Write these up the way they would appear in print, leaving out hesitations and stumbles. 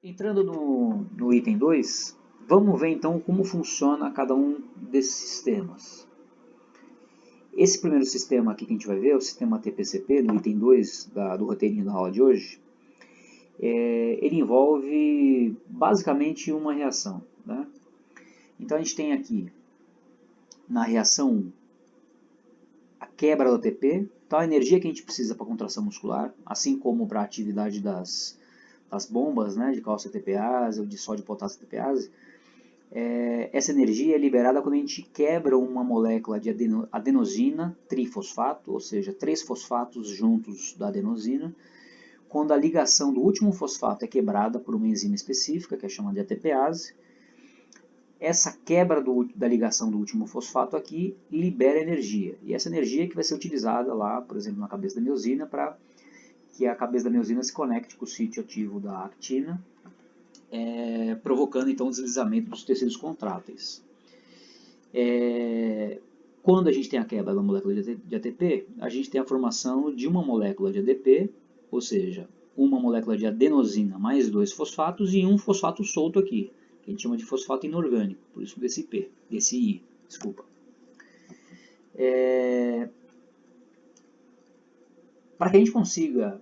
Entrando no item 2, vamos ver então como funciona cada um desses sistemas. Esse primeiro sistema aqui que a gente vai ver é o sistema TPCP, no item 2 do roteirinho da aula de hoje. Ele envolve basicamente uma reação, né? Então a gente tem aqui na reação 1 a quebra do ATP, então a energia que a gente precisa para a contração muscular, assim como para a atividade das bombas, né, de cálcio ATPase ou de sódio potássio ATPase, essa energia é liberada quando a gente quebra uma molécula de adenosina trifosfato, ou seja, 3 fosfatos juntos da adenosina, quando a ligação do último fosfato é quebrada por uma enzima específica, que é chamada de ATPase. Essa quebra da ligação do último fosfato aqui libera energia, e essa energia que vai ser utilizada lá, por exemplo, na cabeça da miosina, para que a cabeça da miosina se conecte com o sítio ativo da actina, provocando então o deslizamento dos tecidos contráteis. Quando a gente tem a quebra da molécula de ATP, a gente tem a formação de uma molécula de ADP, ou seja, uma molécula de adenosina mais 2 fosfatos e um fosfato solto aqui, que a gente chama de fosfato inorgânico, por isso desse I. Para que a gente consiga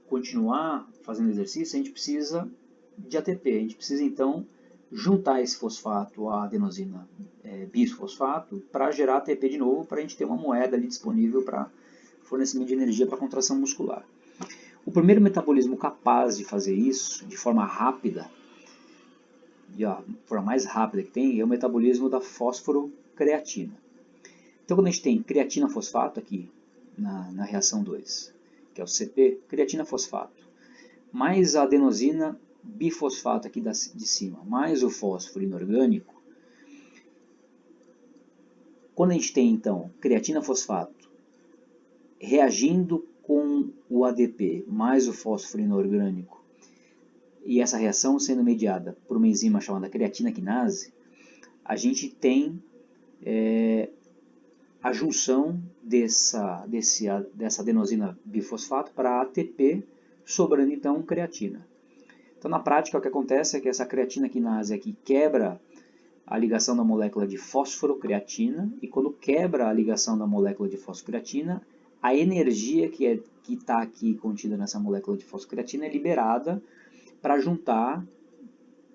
continuar fazendo exercício, a gente precisa de ATP. A gente precisa então juntar esse fosfato à adenosina bisfosfato para gerar ATP de novo, para a gente ter uma moeda ali disponível para fornecimento de energia para a contração muscular. O primeiro metabolismo capaz de fazer isso de forma rápida, e a forma mais rápida que tem, é o metabolismo da fósforo-creatina. Então, quando a gente tem creatina fosfato aqui na reação 2, que é o CP, creatina fosfato, mais a adenosina bifosfato aqui de cima, mais o fósforo inorgânico, quando a gente tem então creatina fosfato reagindo com o ADP mais o fósforo inorgânico, e essa reação sendo mediada por uma enzima chamada creatina quinase, a gente tem a junção dessa adenosina bifosfato para ATP, sobrando então creatina. Então, na prática, o que acontece é que essa creatina quinase aqui quebra a ligação da molécula de fosforo-creatina, e quando quebra a ligação da molécula de fosfocreatina, a energia que está aqui contida nessa molécula de fosfocreatina é liberada para juntar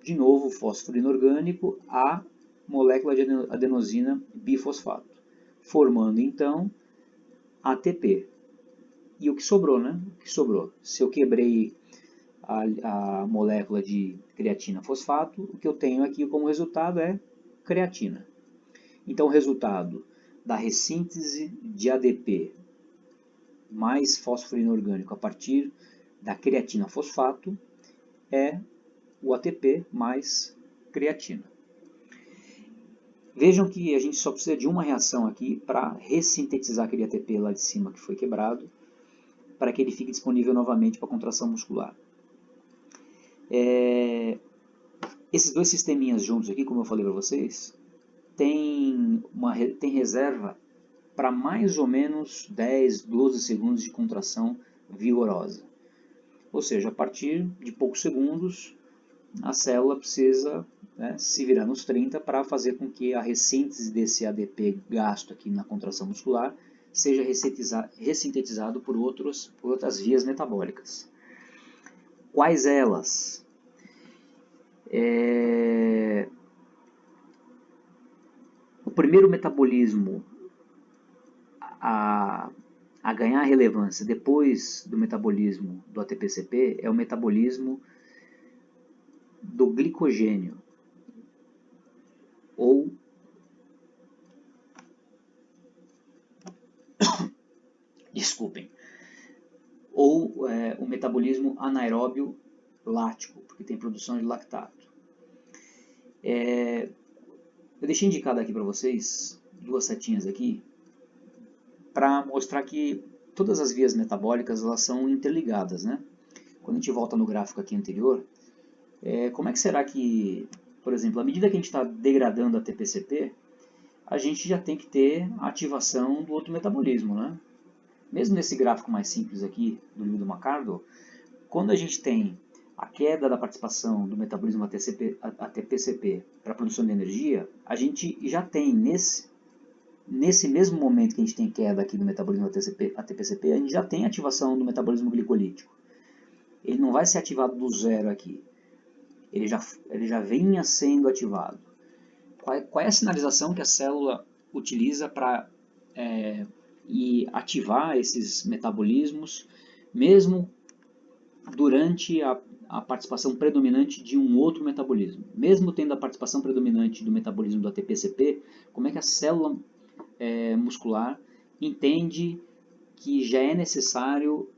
de novo o fósforo inorgânico à molécula de adenosina bifosfato, formando então ATP. E o que sobrou, né? O que sobrou? Se eu quebrei a molécula de creatina fosfato, o que eu tenho aqui como resultado é creatina. Então, o resultado da ressíntese de ADP mais fósforo inorgânico a partir da creatina fosfato é o ATP mais creatina. Vejam que a gente só precisa de uma reação aqui para ressintetizar aquele ATP lá de cima que foi quebrado, para que ele fique disponível novamente para a contração muscular. Esses dois sisteminhas juntos aqui, como eu falei para vocês, tem reserva para mais ou menos 10, 12 segundos de contração vigorosa. Ou seja, a partir de poucos segundos, a célula precisa se virar nos 30 para fazer com que a ressíntese desse ADP gasto aqui na contração muscular seja ressintetizado por outras vias metabólicas. Quais elas? O primeiro metabolismo a ganhar relevância depois do metabolismo do ATP-CP é o metabolismo do glicogênio, ou o metabolismo anaeróbio lático, porque tem produção de lactato. Eu deixei indicado aqui para vocês duas setinhas aqui para mostrar que todas as vias metabólicas elas são interligadas, né? Quando a gente volta no gráfico aqui anterior, como é que será que, por exemplo, à medida que a gente está degradando a ATP-CP, a gente já tem que ter a ativação do outro metabolismo, né? Mesmo nesse gráfico mais simples aqui do livro do McArdle, quando a gente tem a queda da participação do metabolismo ATP-CP para a produção de energia, a gente já tem nesse mesmo momento que a gente tem queda aqui do metabolismo ATP-CP, a gente já tem ativação do metabolismo glicolítico. Ele não vai ser ativado do zero aqui. Ele já vinha sendo ativado. Qual é a sinalização que a célula utiliza para ativar esses metabolismos, mesmo durante a participação predominante de um outro metabolismo? Mesmo tendo a participação predominante do metabolismo do ATP-CP, como é que a célula muscular entende que já é necessário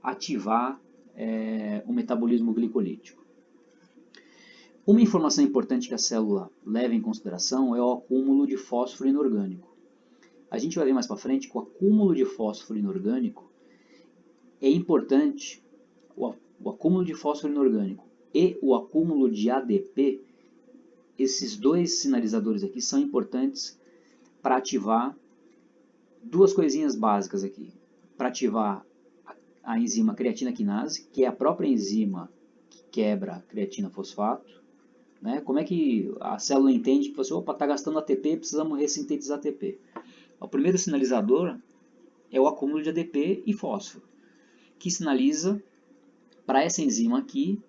ativar o metabolismo glicolítico? Uma informação importante que a célula leva em consideração é o acúmulo de fósforo inorgânico. A gente vai ver mais para frente que o acúmulo de fósforo inorgânico é importante, o acúmulo de fósforo inorgânico e o acúmulo de ADP, esses dois sinalizadores aqui são importantes para ativar duas coisinhas básicas aqui. Para ativar a enzima creatina quinase, que é a própria enzima que quebra creatina fosfato. Né? Como é que a célula entende que você está gastando ATP, precisamos ressintetizar ATP? O primeiro sinalizador é o acúmulo de ADP e fósforo, que sinaliza para essa enzima aqui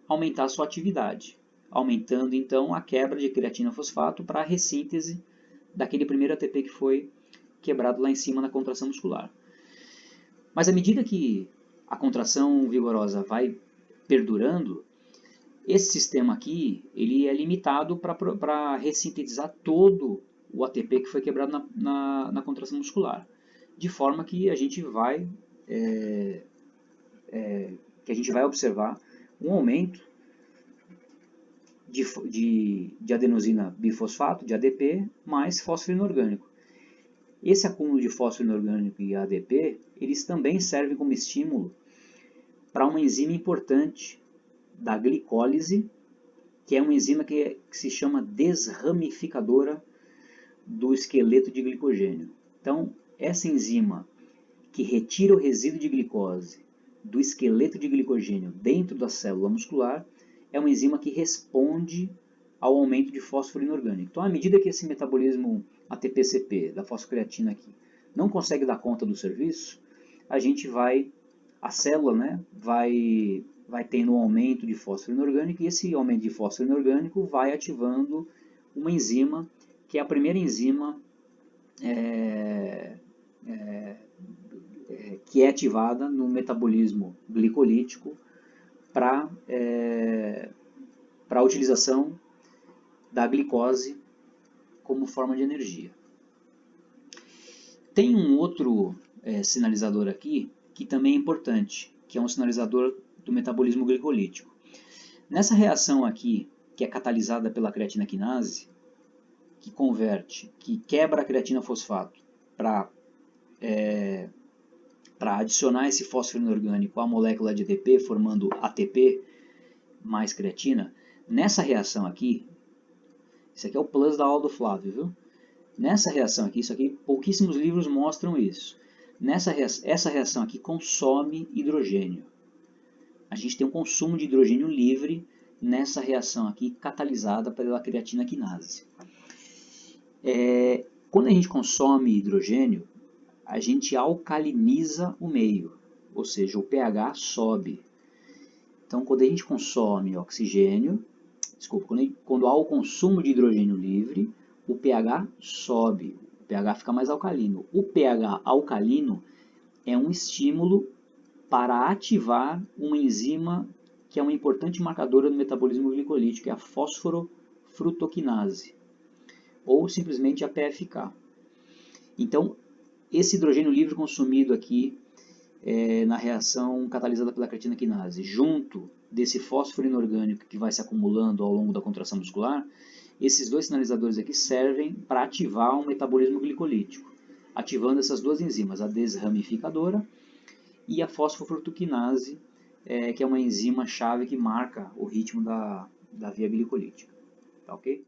aumentar a sua atividade, aumentando então a quebra de creatina fosfato para a ressíntese daquele primeiro ATP que foi quebrado lá em cima na contração muscular. Mas à medida que a contração vigorosa vai perdurando, esse sistema aqui ele é limitado para ressintetizar todo o ATP que foi quebrado na contração muscular, de forma que a gente vai observar um aumento de adenosina bifosfato, de ADP, mais fósforo inorgânico. Esse acúmulo de fósforo inorgânico e ADP, eles também servem como estímulo para uma enzima importante da glicólise, que é uma enzima que se chama desramificadora do esqueleto de glicogênio. Então, essa enzima que retira o resíduo de glicose do esqueleto de glicogênio dentro da célula muscular é uma enzima que responde ao aumento de fósforo inorgânico. Então, à medida que esse metabolismo ATP-CP, da fosfocreatina aqui, não consegue dar conta do serviço, a célula, né, vai tendo um aumento de fósforo inorgânico, e esse aumento de fósforo inorgânico vai ativando uma enzima, que é a primeira enzima que é ativada no metabolismo glicolítico para a utilização da glicose como forma de energia. Tem um outro sinalizador aqui que também é importante, que é um sinalizador do metabolismo glicolítico. Nessa reação aqui, que é catalisada pela creatina quinase, que quebra a creatina fosfato para adicionar esse fósforo inorgânico à molécula de ADP, formando ATP mais creatina, nessa reação aqui, isso aqui é o plus da aula do Flávio, viu? Nessa reação aqui, pouquíssimos livros mostram isso. Essa reação aqui consome hidrogênio. A gente tem um consumo de hidrogênio livre nessa reação aqui, catalisada pela creatina quinase. Quando a gente consome hidrogênio, a gente alcaliniza o meio, ou seja, o pH sobe. Então, quando a gente consome oxigênio, quando há o consumo de hidrogênio livre, o pH sobe, o pH fica mais alcalino. O pH alcalino é um estímulo para ativar uma enzima que é uma importante marcadora do metabolismo glicolítico, que é a fosforofrutoquinase, ou simplesmente a PFK. Então, esse hidrogênio livre consumido aqui na reação catalisada pela creatina quinase, junto desse fósforo inorgânico que vai se acumulando ao longo da contração muscular, esses dois sinalizadores aqui servem para ativar um metabolismo glicolítico, ativando essas duas enzimas, a desramificadora e a fosfofrutoquinase, que é uma enzima chave que marca o ritmo da via glicolítica. Tá ok?